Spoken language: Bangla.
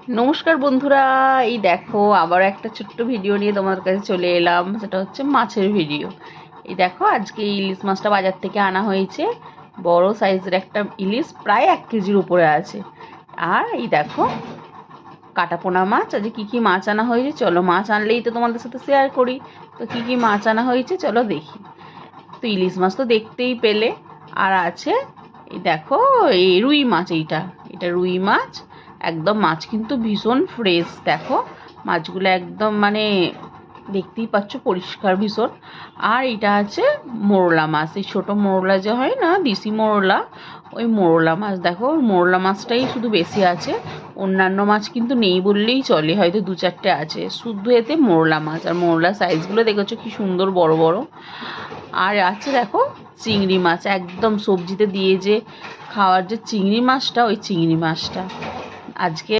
নমস্কার বন্ধুরা, এই দেখো আবার একটা ছোট্ট ভিডিও নিয়ে তোমার কাছে চলে এলাম। সেটা হচ্ছে মাছের ভিডিও। এই দেখো আজকে ইলিশ মাছটা বাজার থেকে আনা হয়েছে। বড় সাইজের একটা ইলিশ, প্রায় 1 কেজির উপরে আছে। আর এই দেখো কাটাপোনা মাছ। আজকে কী কী মাছ আনা হয়েছে চলো, মাছ আনলেই তো তোমাদের সাথে শেয়ার করি। তো কী কী মাছ আনা হয়েছে চলো দেখি। তো ইলিশ মাছ তো দেখতেই পেলে। আর আছে এই দেখো এই রুই মাছ। এটা রুই মাছ। একদম মাছ কিন্তু ভীষণ ফ্রেশ। দেখো মাছগুলো একদম মানে দেখতেই পাচ্ছ পরিষ্কার ভীষণ। আর এটা আছে মোরলা মাছ, এই ছোটো মোরলা যে হয় না, দেশি মোরলা, ওই মোরলা মাছ। দেখো মোরলা মাছটাই শুধু বেশি আছে, অন্যান্য মাছ কিন্তু নেই বললেই চলে, হয়তো 2-4টে আছে, শুধু এতে মোরলা মাছ। আর মোরলা সাইজগুলো দেখেছো কি সুন্দর বড় বড়। আর আছে দেখো চিংড়ি মাছ, একদম সবজিতে দিয়ে যে খাওয়ার যে চিংড়ি মাছটা, ওই চিংড়ি মাছটা আজকে